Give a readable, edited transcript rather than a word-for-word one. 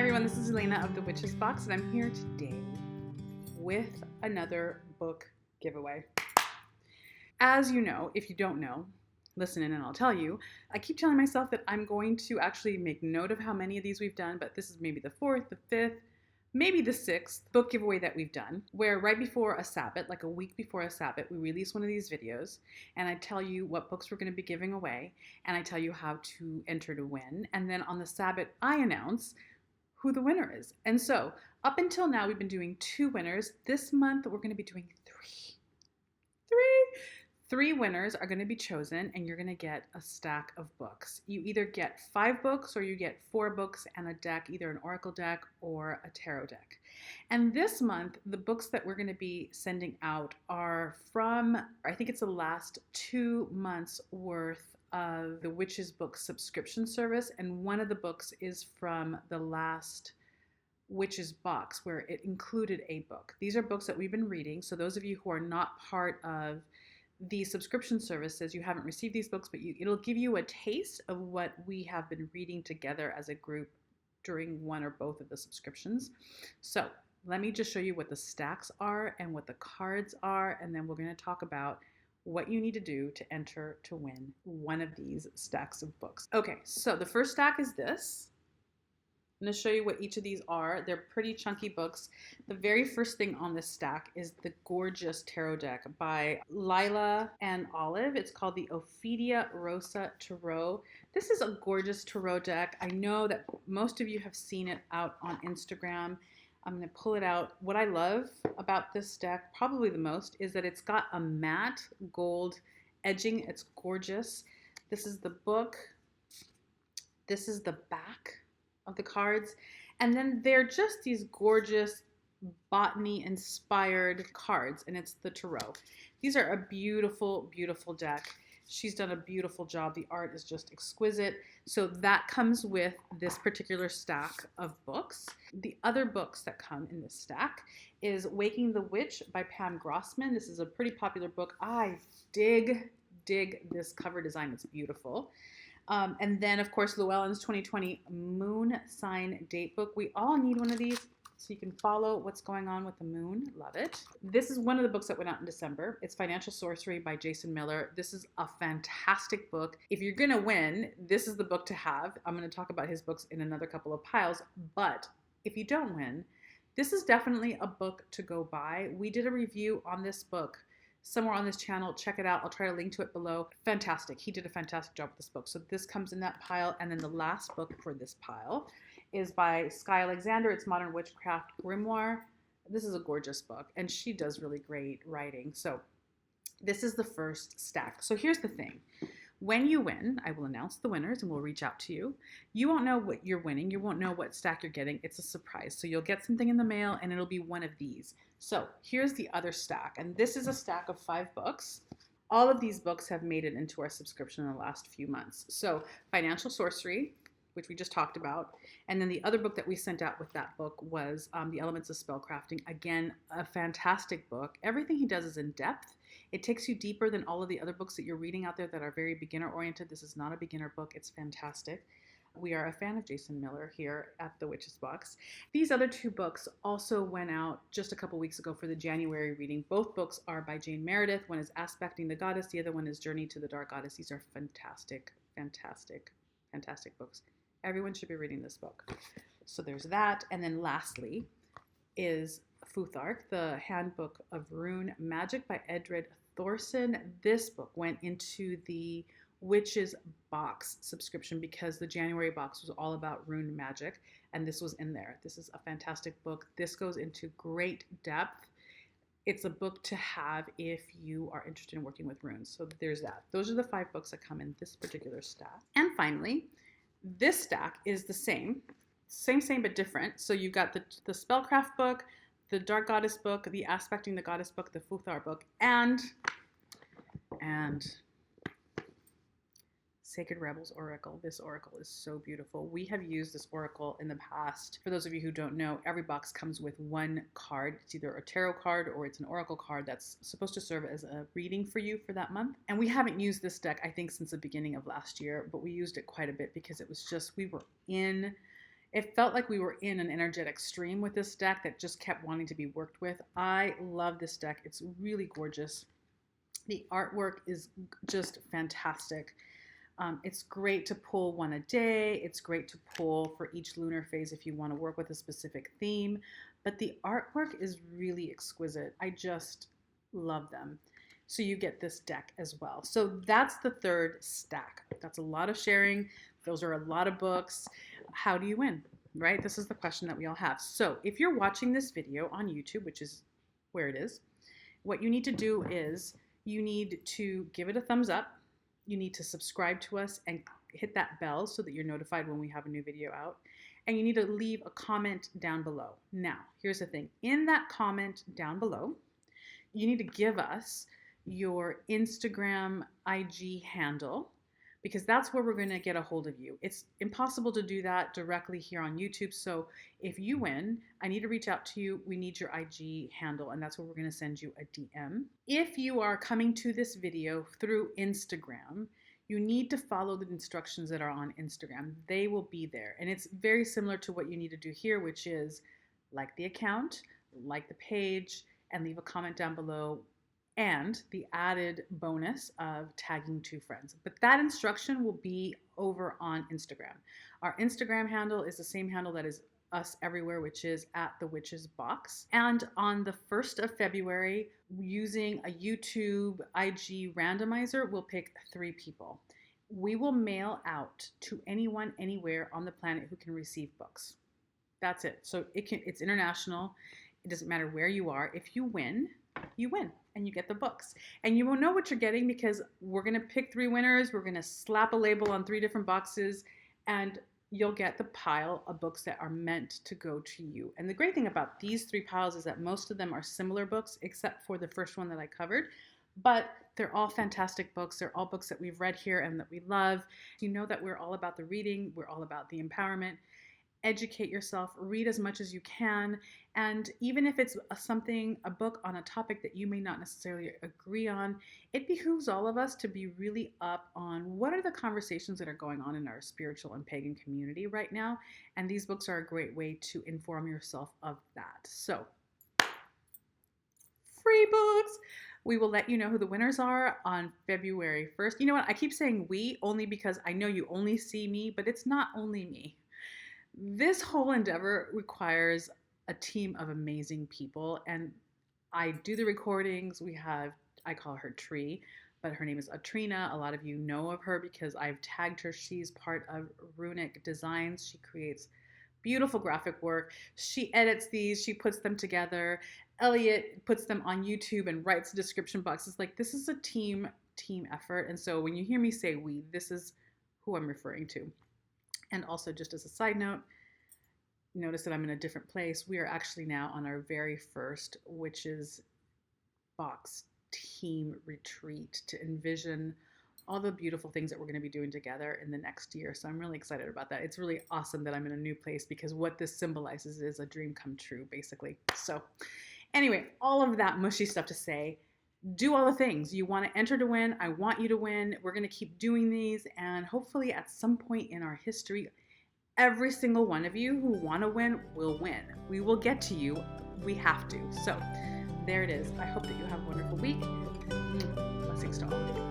everyone, this is Elena of the Witches Box, and I'm here today with another book giveaway. As you know, if you don't know, listen in and I'll tell you. I keep telling myself that I'm going to actually make note of how many of these we've done, but this is maybe the fourth, the fifth, maybe the sixth book giveaway that we've done, where right before a Sabbath, like a week before a Sabbath, we release one of these videos and I tell you what books we're going to be giving away and I tell you how to enter to win. And then on the Sabbath, I announce who the winner is. And so up until now, we've been doing 2 winners. This month, we're going to be doing 3. 3 winners are going to be chosen and you're going to get a stack of books. You either get 5 books or you get 4 books and a deck, either an oracle deck or a tarot deck. And this month, the books that we're going to be sending out are from, I think it's the last 2 months worth of the Witches Book subscription service. And one of the books is from the last Witches box where it included a book. These are books that we've been reading. So those of you who are not part of the subscription services, you haven't received these books, but it'll give you a taste of what we have been reading together as a group during one or both of the subscriptions. So let me just show you what the stacks are and what the cards are, and then we're going to talk about what you need to do to enter to win one of these stacks of books. Okay, so the first stack is this. I'm going to show you what each of these are. They're pretty chunky books. The very first thing on this stack is the gorgeous tarot deck by Lila and Olive. It's called the Ophidia Rosa Tarot. This is a gorgeous tarot deck. I know that most of you have seen it out on Instagram. I'm going to pull it out. What I love about this deck, probably the most, is that it's got a matte gold edging. It's gorgeous. This is the book. This is the back of the cards, and then they're just these gorgeous botany inspired cards, and it's the tarot. These are a beautiful, beautiful deck. She's done a beautiful job. The art is just exquisite. So that comes with this particular stack of books. The other books that come in this stack is Waking the Witch by Pam Grossman. This is a pretty popular book. I dig this cover design. It's beautiful. And then, of course, Llewellyn's 2020 Moon Sign Date Book. We all need one of these so you can follow what's going on with the moon. Love it. This is one of the books that went out in December. It's Financial Sorcery by Jason Miller. This is a fantastic book. If you're going to win, this is the book to have. I'm going to talk about his books in another couple of piles. But if you don't win, this is definitely a book to go buy. We did a review on this book somewhere on this channel. Check it out. I'll try to link to it below. Fantastic. He did a fantastic job with this book. So this comes in that pile. And then the last book for this pile is by Sky Alexander. It's Modern Witchcraft Grimoire. This is a gorgeous book and she does really great writing. So this is the first stack. So here's the thing. When you win, I will announce the winners and we'll reach out to you. You won't know what you're winning. You won't know what stack you're getting. It's a surprise. So you'll get something in the mail and it'll be one of these. So here's the other stack. And this is a stack of 5 books. All of these books have made it into our subscription in the last few months. So Financial Sorcery, which we just talked about. And then the other book that we sent out with that book was The Elements of Spellcrafting. Again, a fantastic book. Everything he does is in depth. It takes you deeper than all of the other books that you're reading out there that are very beginner oriented. This is not a beginner book. It's fantastic. We are a fan of Jason Miller here at the Witches Box. These other 2 books also went out just a couple weeks ago for the January reading. Both books are by Jane Meredith. One is Aspecting the Goddess. The other one is Journey to the Dark Goddess. These are fantastic, fantastic, fantastic books. Everyone should be reading this book. So there's that. And then lastly is Futhark, the Handbook of Rune Magic by Edred Thorson. This book went into the Witches Box subscription because the January box was all about rune magic and this was in there. This is a fantastic book. This goes into great depth. It's a book to have if you are interested in working with runes. So there's that. Those are the 5 books that come in this particular stack. And finally, this stack is the same, but different. So you've got the Spellcraft book, the Dark Goddess book, the Aspecting the Goddess book, the Futhar book, and Sacred Rebels Oracle. This oracle is so beautiful. We have used this oracle in the past. For those of you who don't know, every box comes with 1 card. It's either a tarot card or it's an oracle card that's supposed to serve as a reading for you for that month. And we haven't used this deck, I think, since the beginning of last year, but we used it quite a bit because it was just, we were in It felt like we were in an energetic stream with this deck that just kept wanting to be worked with. I love this deck. It's really gorgeous. The artwork is just fantastic. It's great to pull one a day. It's great to pull for each lunar phase if you want to work with a specific theme. But the artwork is really exquisite. I just love them. So you get this deck as well. So that's the third stack. That's a lot of sharing. Those are a lot of books. How do you win, right? This is the question that we all have. So if you're watching this video on YouTube, which is where it is, what you need to do is you need to give it a thumbs up. You need to subscribe to us and hit that bell so that you're notified when we have a new video out. And you need to leave a comment down below. Now, here's the thing. In that comment down below, you need to give us your Instagram IG handle, because that's where we're going to get a hold of you. It's impossible to do that directly here on YouTube. So if you win, I need to reach out to you. We need your IG handle, and that's where we're going to send you a DM. If you are coming to this video through Instagram, you need to follow the instructions that are on Instagram. They will be there. And it's very similar to what you need to do here, which is like the account, like the page, and leave a comment down below, and the added bonus of tagging 2 friends. But that instruction will be over on Instagram. Our Instagram handle is the same handle that is us everywhere, which is @thewitchesbox. And on the 1st of February, using a YouTube IG randomizer, we'll pick 3 people. We will mail out to anyone, anywhere on the planet who can receive books. That's it. So it's international. It doesn't matter where you are. If you win, you win and you get the books. And you won't know what you're getting because we're going to pick 3 winners. We're going to slap a label on 3 different boxes, and you'll get the pile of books that are meant to go to you. And the great thing about these 3 piles is that most of them are similar books, except for the first one that I covered. But they're all fantastic books. They're all books that we've read here and that we love. You know that we're all about the reading. We're all about the empowerment. Educate yourself, read as much as you can, and even if it's a book on a topic that you may not necessarily agree on, it behooves all of us to be really up on what are the conversations that are going on in our spiritual and pagan community right now, and these books are a great way to inform yourself of that. So, free books! We will let you know who the winners are on February 1st. You know what? I keep saying we only because I know you only see me, but it's not only me. This whole endeavor requires a team of amazing people, and I do the recordings. I call her Tree, but her name is Atrina. A lot of you know of her because I've tagged her. She's part of Runic Designs. She creates beautiful graphic work. She edits these, she puts them together. Elliot puts them on YouTube and writes description boxes. Like, this is a team effort. And so when you hear me say we, this is who I'm referring to. And also, just as a side note, notice that I'm in a different place. We are actually now on our very first Witches Box team retreat to envision all the beautiful things that we're going to be doing together in the next year. So I'm really excited about that. It's really awesome that I'm in a new place because what this symbolizes is a dream come true, basically. So anyway, all of that mushy stuff to say, do all the things. You want to enter to win. I want you to win. We're going to keep doing these, and hopefully at some point in our history, every single one of you who want to win will win. We will get to you. We have to. So there it is. I hope that you have a wonderful week. Blessings to all of you.